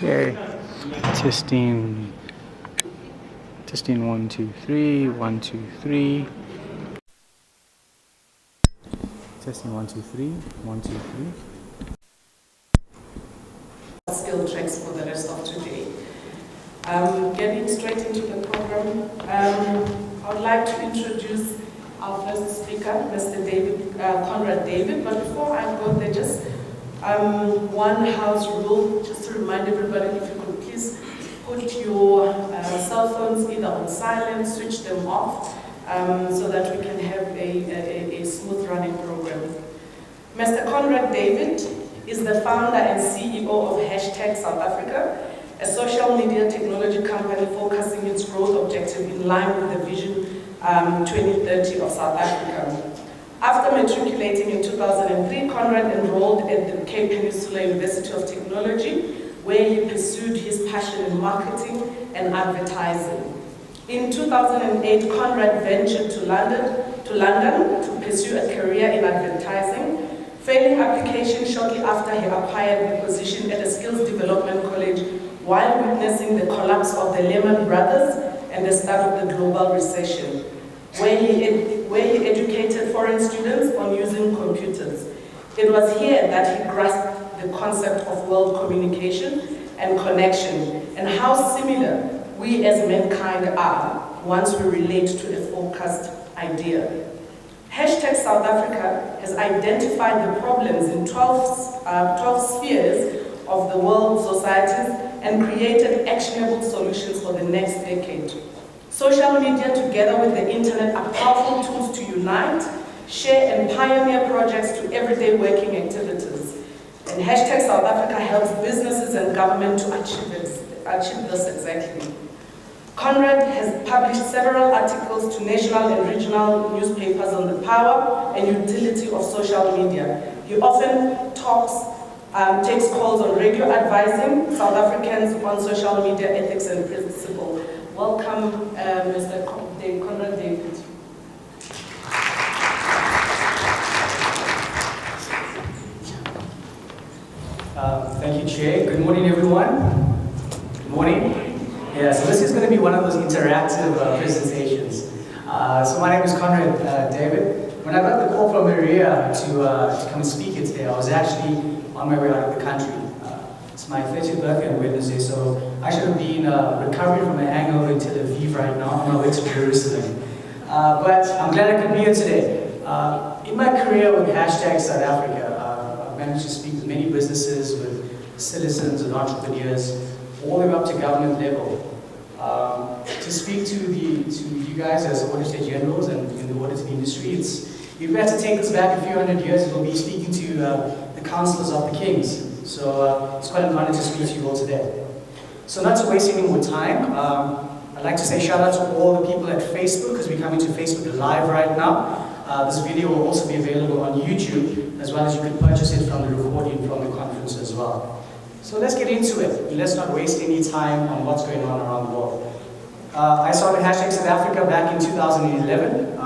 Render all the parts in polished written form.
Okay, testing, 1, 2, 3, 1, 2, 3. Testing 1, 2, 3, 1, 2, 3. Skill tracks for the rest of today. Getting straight into the program, I would like to introduce our first speaker, Mr. Conrad David. But before I go there, just one house rule, just to remind everybody, if you could please put your cell phones either on silent, switch them off, so that we can have a smooth running program. Mr. Conrad David is the founder and CEO of South Africa, a social media technology company focusing its growth objective in line with the Vision 2030 of South Africa. After matriculating in 2003, Conrad enrolled at the Cape Peninsula University of Technology, where he pursued his passion in marketing and advertising. In 2008, Conrad ventured to London to pursue a career in advertising, failing application shortly after he acquired the position at a skills development college while witnessing the collapse of the Lehman Brothers and the start of the global recession, where he educated foreign students on using computers. It was here that he grasped the concept of world communication and connection, and how similar we as mankind are once we relate to a focused idea. South Africa has identified the problems in 12 spheres of the world societies and created actionable solutions for the next decade. Social media, together with the internet, are powerful tools to unite, share, and pioneer projects to everyday working activities. And South Africa helps businesses and government to achieve this exactly. Conrad has published several articles to national and regional newspapers on the power and utility of social media. He often takes calls on radio advising South Africans on social media ethics and principles. Welcome, Mr. Conrad David. Thank you, Chair. Good morning, everyone. Good morning. Yeah, so this is going to be one of those interactive presentations. So my name is Conrad David. When I got the call from Maria to come and speak here today, I was actually on my way out of the country. It's my 30th birthday on Wednesday, so I should have been recovering from a hangover in Tel Aviv right now on my way to Jerusalem. But I'm glad I could be here today. In my career with South Africa, I've managed to speak with many businesses, with citizens and entrepreneurs, all the way up to government level. To speak to you guys as auditor generals and in the auditing industry, if we had to take this back a few hundred years, it will be speaking to the councillors of the kings. So it's quite an honor to speak to you all today. So not to waste any more time, I'd like to say shout out to all the people at Facebook, because we're coming to Facebook Live right now. This video will also be available on YouTube, as well as you can purchase it from the recording from the conference as well. So let's get into it. Let's not waste any time on what's going on around the world. I started South Africa back in 2011,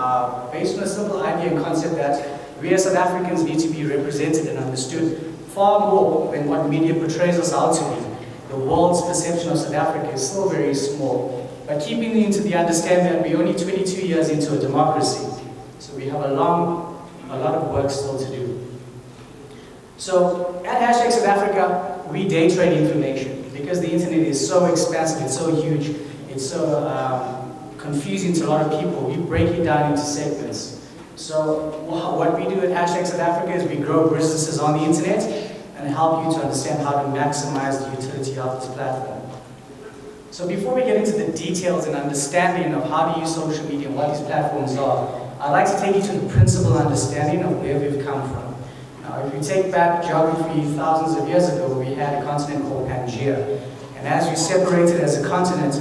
based on a simple idea and concept that we as South Africans need to be represented and understood far more than what media portrays us out to be. The world's perception of South Africa is still very small, but keeping into the understanding that we're only 22 years into a democracy. So we have a lot of work still to do. So at South Africa, we day trade information because the internet is so expansive, it's so huge, it's so confusing to a lot of people. We break it down into segments. So what we do at South Africa is we grow businesses on the internet and help you to understand how to maximize the utility of this platform. So before we get into the details and understanding of how to use social media and what these platforms are, I'd like to take you to the principal understanding of where we've come from. Now, if you take back geography thousands of years ago, we had a continent called Pangaea. And as we separated as a continent,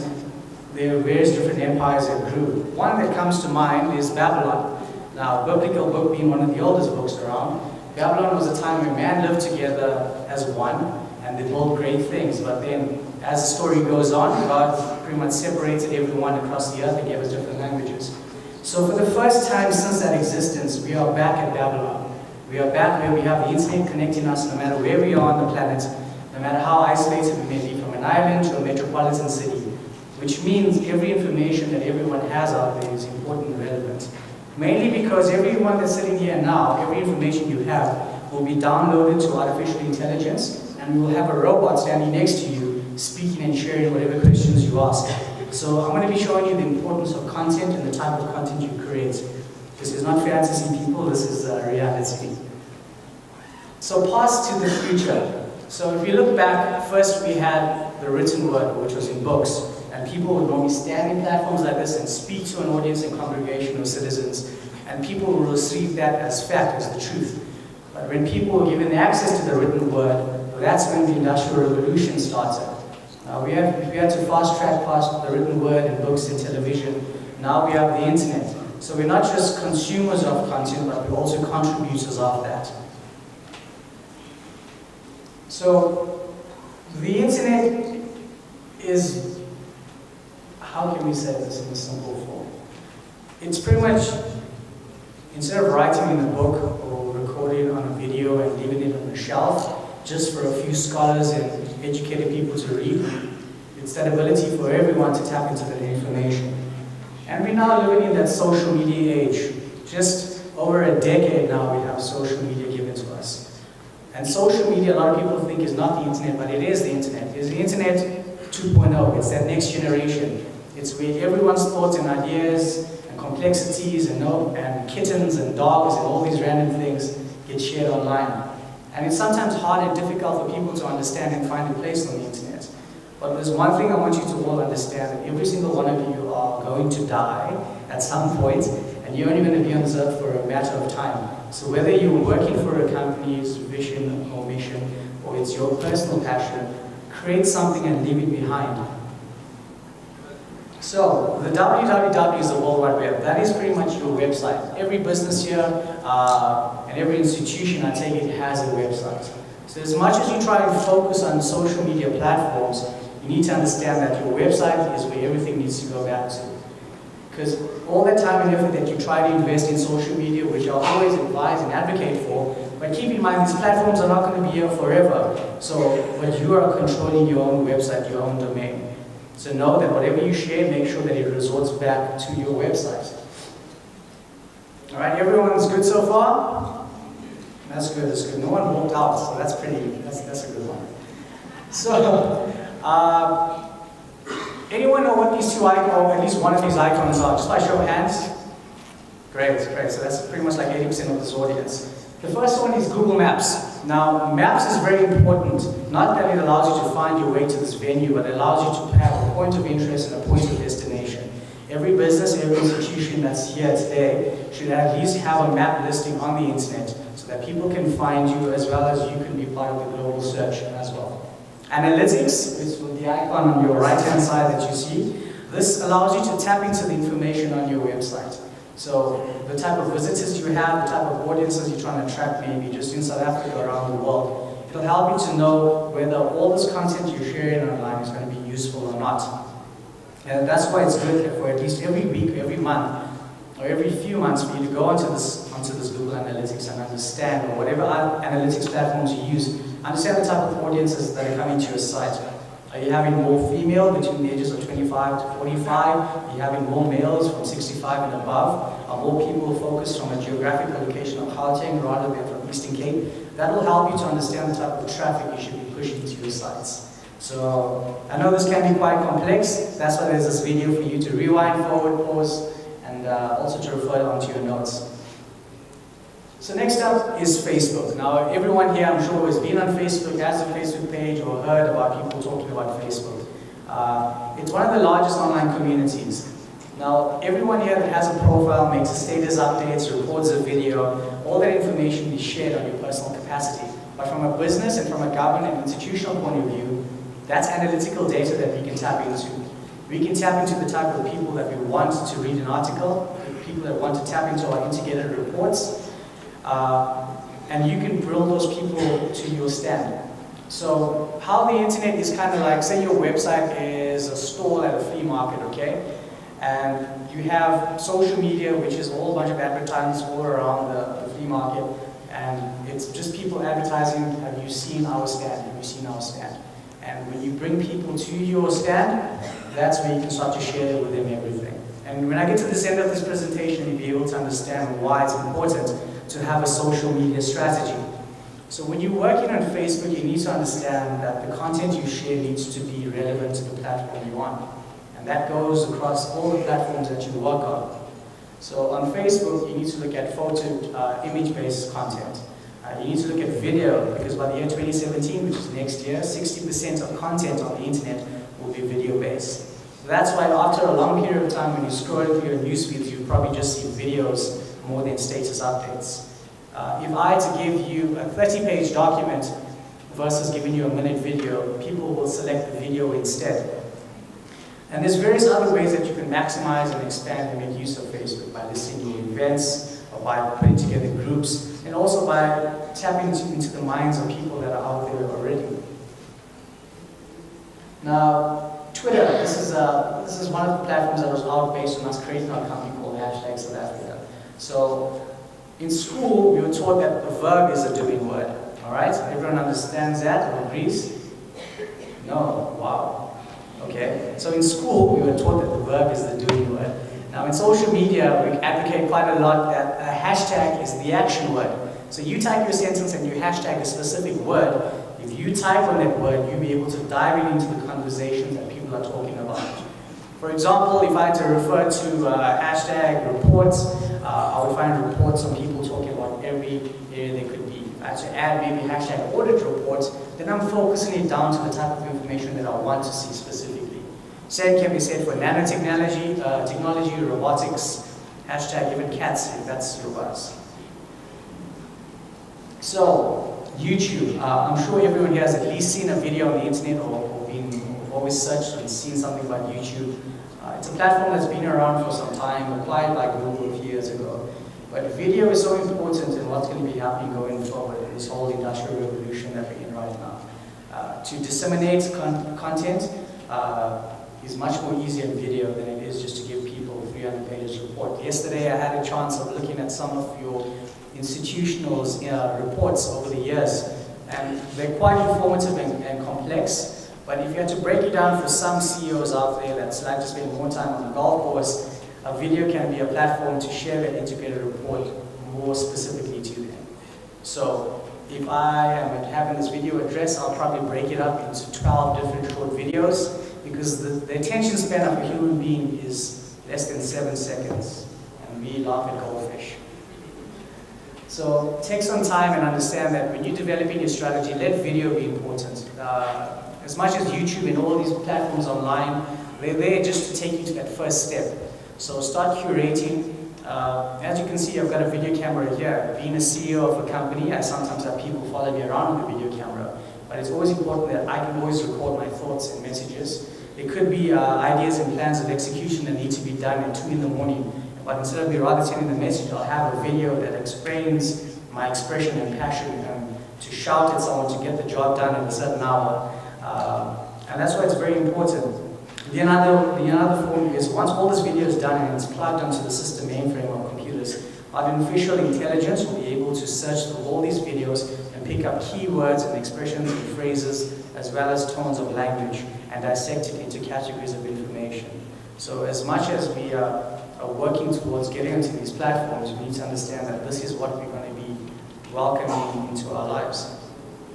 there were various different empires that grew. One that comes to mind is Babylon. Now, a biblical book being one of the oldest books around, Babylon was a time where man lived together as one, and they built great things. But then, as the story goes on, God pretty much separated everyone across the earth and gave us different languages. So for the first time since that existence, we are back at Babylon. We are back where we have the internet connecting us no matter where we are on the planet, no matter how isolated we may be from island to a metropolitan city, which means every information that everyone has out there is important and relevant. Mainly because everyone that's sitting here now, every information you have will be downloaded to artificial intelligence, and we will have a robot standing next to you speaking and sharing whatever questions you ask. So I'm going to be showing you the importance of content and the type of content you create. This is not fantasy, people, this is reality. So past to the future. So if you look back, first we had the written word, which was in books, and people would normally stand in platforms like this and speak to an audience and congregation of citizens, and people will receive that as fact, as the truth. But when people were given access to the written word, that's when the Industrial Revolution started. We had to fast track past the written word in books and television. Now we have the internet. So we're not just consumers of content, but we're also contributors of that. So the internet is, how can we say this in a simple form? It's pretty much, instead of writing in a book or recording on a video and leaving it on a shelf, just for a few scholars and educated people to read, it's that ability for everyone to tap into that information. And we're now living in that social media age. Just over a decade now we have social media given to us. And social media, a lot of people think is not the internet, but it is the internet. It's the internet 2.0. It's that next generation. It's where everyone's thoughts and ideas and complexities and kittens and dogs and all these random things get shared online. And it's sometimes hard and difficult for people to understand and find a place on the internet. But there's one thing I want you to all understand, that every single one of you are going to die at some point, and you're only going to be on this earth for a matter of time. So whether you're working for a company's vision or mission, or it's your personal passion, create something and leave it behind. So the www is the World Wide Web. That is pretty much your website. Every business here and every institution, I take it, has a website. So as much as you try and focus on social media platforms, you need to understand that your website is where everything needs to go back to. Because all that time and effort that you try to invest in social media, which I always advise and advocate for, but keep in mind these platforms are not going to be here forever. But you are controlling your own website, your own domain. So know that whatever you share, make sure that it resorts back to your website. All right, everyone's good so far? That's good, that's good. No one walked out, so that's a good one. So, anyone know what these two icons, or at least one of these icons are? Just by show of hands? Great, great. So that's pretty much like 80% of this audience. The first one is Google Maps. Now, Maps is very important. Not that it allows you to find your way to this venue, but it allows you to have a point of interest and a point of destination. Every business, every institution that's here today should at least have a map listing on the internet so that people can find you as well as you can be part of the global search as well. Analytics is the icon on your right-hand side that you see. This allows you to tap into the information on your website. So the type of visitors you have, the type of audiences you're trying to attract, maybe just in South Africa or around the world. It'll help you to know whether all this content you're sharing online is going to be useful or not. And that's why it's good for at least every week, every month, or every few months for you to go onto this Google Analytics and understand, or whatever analytics platforms you use, understand the type of audiences that are coming to your site. Are you having more female between the ages of 25 to 45? Are you having more males from 65 and above? Are more people focused from a geographic location of Gauteng rather than from Eastern Cape? That will help you to understand the type of traffic you should be pushing to your sites. So I know this can be quite complex. That's why there's this video for you to rewind, forward, pause, and also to refer onto your notes. So next up is Facebook. Now everyone here, I'm sure, has been on Facebook, has a Facebook page, or heard about people talking about Facebook. It's one of the largest online communities. Now everyone here that has a profile makes a status updates, records a video, all that information is shared on your personal capacity. But from a business and from a government and institutional point of view, that's analytical data that we can tap into. We can tap into the type of people that we want to read an article, people that want to tap into our integrated reports, and you can build those people to your stand. So how the internet is kind of like, say your website is a stall at a flea market, okay? And you have social media, which is a whole bunch of advertisements all around the flea market, and it's just people advertising, have you seen our stand, have you seen our stand? And when you bring people to your stand, that's where you can start to share with them everything. And when I get to this end of this presentation, you'll be able to understand why it's important to have a social media strategy. So when you're working on Facebook, you need to understand that the content you share needs to be relevant to the platform you're on. And that goes across all the platforms that you work on. So on Facebook, you need to look at photo, image-based content. You need to look at video, because by the year 2017, which is next year, 60% of content on the internet will be video-based. So that's why after a long period of time, when you scroll through your newsfeed, you probably just see videos more than status updates. If I had to give you a 30-page document versus giving you a minute video, people will select the video instead. And there's various other ways that you can maximize and expand and make use of Facebook, by listing your events, or by putting together groups, and also by tapping into the minds of people that are out there already. Now, Twitter, this is one of the platforms that was out based on us creating our company called #SouthAfrica. So, in school, we were taught that the verb is a doing word. All right? Everyone understands that or agrees? No? Wow. Okay. So in school, we were taught that the verb is the doing word. Now in social media, we advocate quite a lot that a hashtag is the action word. So you type your sentence and you hashtag a specific word. If you type on that word, you'll be able to dive into the conversations that people are talking about. For example, if I had to refer to hashtag reports, I would find reports on people talking about every area they could be. If I had to add maybe hashtag audit reports, then I'm focusing it down to the type of information that I want to see specifically. Same can be said for nanotechnology, technology, robotics, hashtag even cats, if that's your buzz. So, YouTube. I'm sure everyone here has at least seen a video on the internet or always searched and seen something about YouTube. It's a platform that's been around for some time, acquired by Google a few years ago. But video is so important in what's going to be happening going forward in this whole industrial revolution that we're in right now. To disseminate content is much more easier in video than it is just to give people a 300 pages report. Yesterday I had a chance of looking at some of your institutionals' reports over the years, and they're quite informative and complex. But if you had to break it down for some CEOs out there that like to spend more time on the golf course, a video can be a platform to share that integrated report more specifically to them. So if I am having this video address, I'll probably break it up into 12 different short videos, because the attention span of a human being is less than 7 seconds, and we laugh at goldfish. So take some time and understand that when you're developing your strategy, let video be important. As much as YouTube and all these platforms online, they're there just to take you to that first step. So start curating. As you can see, I've got a video camera here. Being a CEO of a company, I sometimes have people follow me around with a video camera. But it's always important that I can always record my thoughts and messages. There could be ideas and plans of execution that need to be done at 2 in the morning. But instead of me rather sending the message, I'll have a video that explains my expression and passion to shout at someone to get the job done at a certain hour. And that's why it's very important. The other form is, once all this video is done and it's plugged onto the system mainframe of computers, artificial intelligence will be able to search through all these videos and pick up keywords and expressions and phrases, as well as tones of language, and dissect it into categories of information. So as much as we are working towards getting into these platforms, we need to understand that this is what we're going to be welcoming into our lives.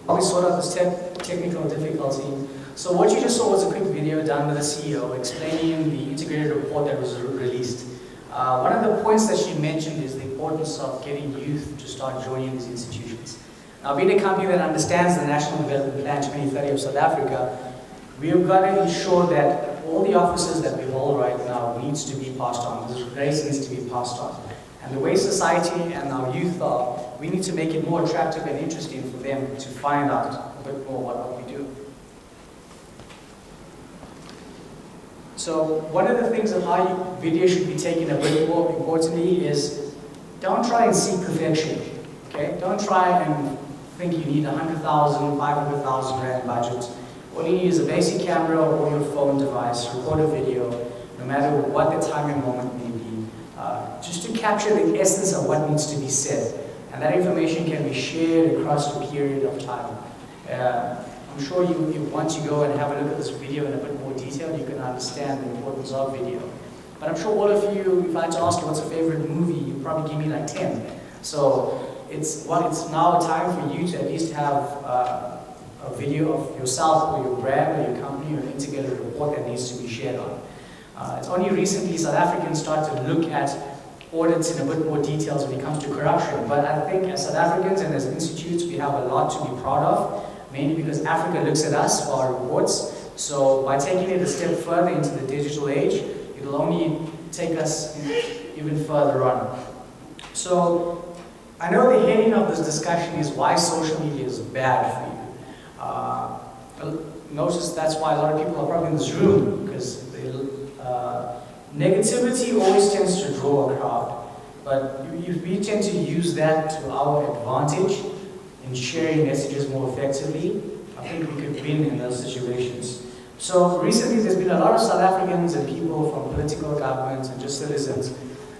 We sort out this technical difficulty. So what you just saw was a quick video done with the CEO explaining the integrated report that was released. One of the points that she mentioned is the importance of getting youth to start joining these institutions. Now, being a company that understands the National Development Plan 2030 of South Africa, we've got to ensure that all the offices that we hold right now needs to be passed on. This grace needs to be passed on. And the way society and our youth are, we need to make it more attractive and interesting for them to find out a bit more about what we do. So one of the things of how video should be taken a bit more importantly is, don't try and seek perfection. Okay? Don't try and think you need 100,000, 500,000 rand budget. All you need is a basic camera or your phone device, record a video, no matter what the time and moment may be, just to capture the essence of what needs to be said. And that information can be shared across a period of time. I'm sure you once you go and have a look at this video in a bit more detail, you can understand the importance of video. But I'm sure all of you, if I had to ask you what's your favorite movie, you'd probably give me like 10. So it's now time for you to at least have a video of yourself or your brand or your company or an integrated report that needs to be shared on. It's only recently South Africans start to look at audits in a bit more details when it comes to corruption. But I think as South Africans and as institutes, we have a lot to be proud of, mainly because Africa looks at us for our reports. So by taking it a step further into the digital age, it'll only take us even further on. So I know the heading of this discussion is why social media is bad for you. Notice that's why a lot of people are probably in this room, because negativity always tends to draw a crowd. But if we tend to use that to our advantage in sharing messages more effectively, I think we could win in those situations. So recently there's been a lot of South Africans and people from political governments and just citizens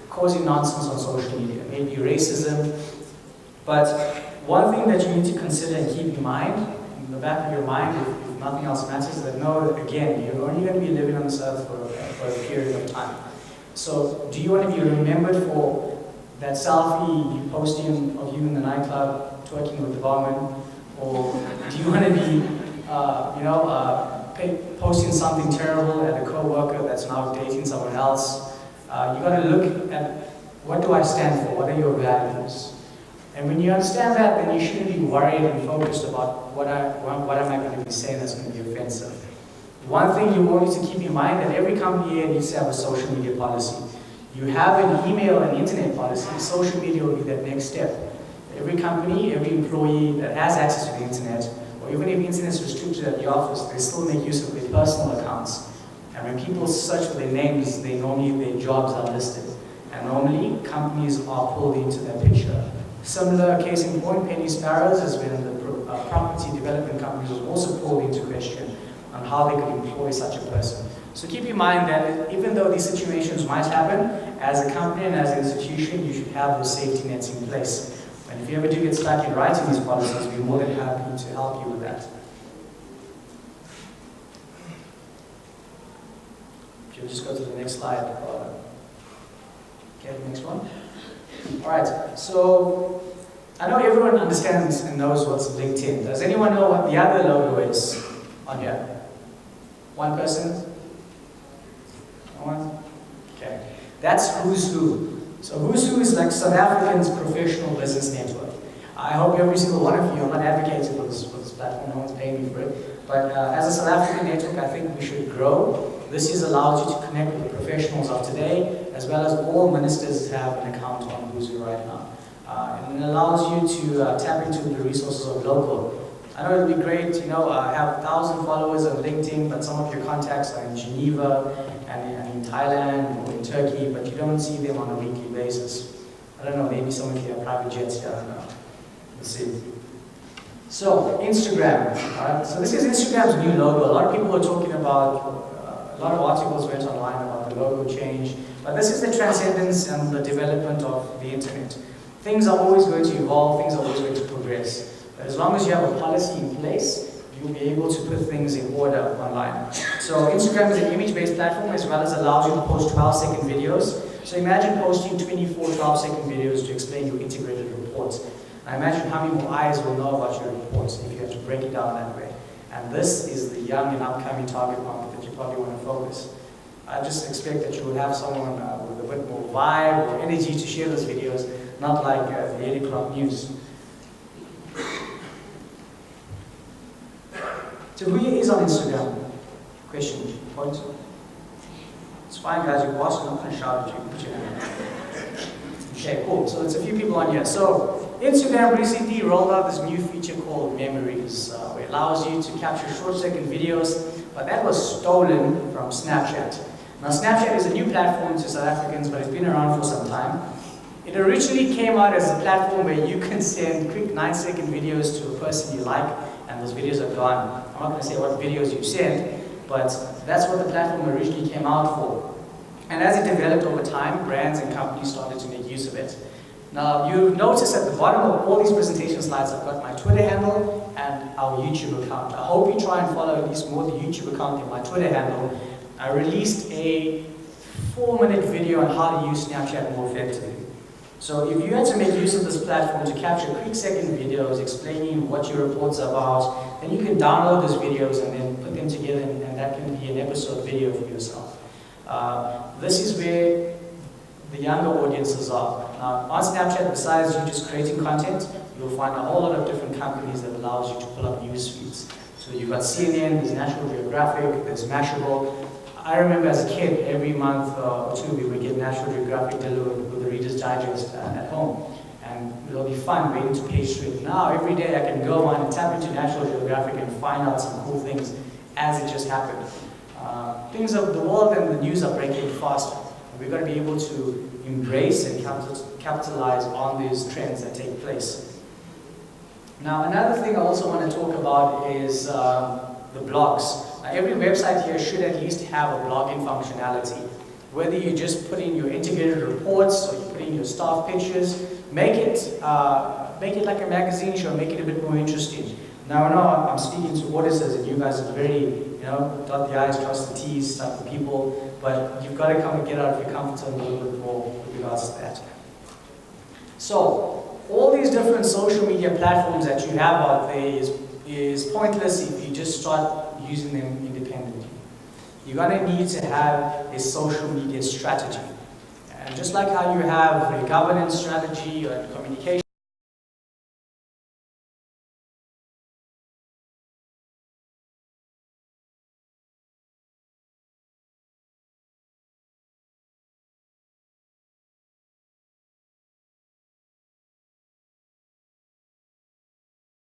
causing nonsense on social media, maybe racism. But one thing that you need to consider and keep in mind, in the back of your mind, if nothing else matters, is that no, again, you're only going to be living on this earth for a period of time. So do you want to be remembered for that selfie you posting of you in the nightclub twerking with the barman? Or do you want to be, posting something terrible at a co-worker that's now dating someone else? You got to look at, what do I stand for? What are your values? And when you understand that, then you shouldn't be worried and focused about what am I going to be saying that's going to be offensive. One thing you want to keep in mind that every company here needs to have a social media policy. You have an email and internet policy, social media will be that next step. Every company, every employee that has access to the internet, or even if the internet is restricted at the office, they still make use of their personal accounts. And when people search for their names, their jobs are listed. And normally, companies are pulled into that picture. Similar case in point, Penny Sparrows, is when the property development companies was also pulled into question on how they could employ such a person. So keep in mind that even though these situations might happen, as a company and as an institution, you should have those safety nets in place. And if you ever do get stuck in writing these policies, we're more than happy to help you with that. If you just go to the next slide. Okay, the next one. All right, so I know everyone understands and knows what's LinkedIn. Does anyone know what the other logo is on here? One person? No one? Okay. That's Who's Who. So Who's Who is like South African's professional business network. I hope every single one of you, I'm not advocating for this platform, no one's paying me for it, but as a South African network, I think we should grow. This allows you to connect with the professionals of today, as well as all ministers have an account on Who's Who right now. And it allows you to tap into the resources of local. I know it would be great, I have 1,000 followers on LinkedIn, but some of your contacts are in Geneva and in Thailand or in Turkey, but you don't see them on a weekly basis. I don't know, maybe some of you have private jets here, I don't know. Let's see. So, Instagram. Alright, so this is Instagram's new logo. A lot of people are talking about, a lot of articles went online about the logo change, but this is the transcendence and the development of the internet. Things are always going to evolve, things are always going to progress. But as long as you have a policy in place, you'll be able to put things in order online. So Instagram is an image-based platform as well as allows you to post 12-second videos. So imagine posting 24 12-second videos to explain your integrated reports. I imagine how many more eyes will know about your reports if you have to break it down that way. And this is the young and upcoming target market that you probably want to focus. I just expect that you will have someone with a bit more vibe or energy to share those videos, not like the 8 o'clock news. So who is on Instagram? Question, point. It's fine guys, you're boss, I'm not going to shout at you. Put your hand up. Okay, cool. So there's a few people on here. So Instagram recently rolled out this new feature called Memories, where it allows you to capture short-second videos, but that was stolen from Snapchat. Now Snapchat is a new platform to South Africans, but it's been around for some time. It originally came out as a platform where you can send quick 9-second videos to a person you like, and those videos are gone. I'm not going to say what videos you send, but that's what the platform originally came out for. And as it developed over time, brands and companies started to make use of it. Now, you've noticed at the bottom of all these presentation slides, I've got my Twitter handle and our YouTube account. I hope you try and follow at least more the YouTube account than my Twitter handle. I released a 4-minute video on how to use Snapchat more effectively. So if you had to make use of this platform to capture quick second videos explaining what your report's about, then you can download those videos and then put them together, and that can be an episode video for yourself. This is where the younger audiences are. Now, on Snapchat, besides you just creating content, you'll find a whole lot of different companies that allows you to pull up news feeds. So you've got CNN, there's National Geographic, there's Mashable. I remember as a kid, every month or two, we would get National Geographic delivered with the Reader's Digest at home. And it'll be fun waiting to page through it. Now, every day I can go on and tap into National Geographic and find out some cool things as it just happened. Things of the world and the news are breaking faster. We've got to be able to embrace and capitalize on these trends that take place. Now, another thing I also want to talk about is the blogs. Now, every website here should at least have a blogging functionality. Whether you just put in your integrated reports or you put in your staff pictures, make it like a magazine show, make it a bit more interesting. Now, I know I'm speaking to auditors and you guys are very, dot the I's, cross the T's type of people, but you've got to come and get out of your comfort zone a little bit more with regards to that. So, all these different social media platforms that you have out there is pointless if you just start using them independently. You're going to need to have a social media strategy. And just like how you have a governance strategy or communication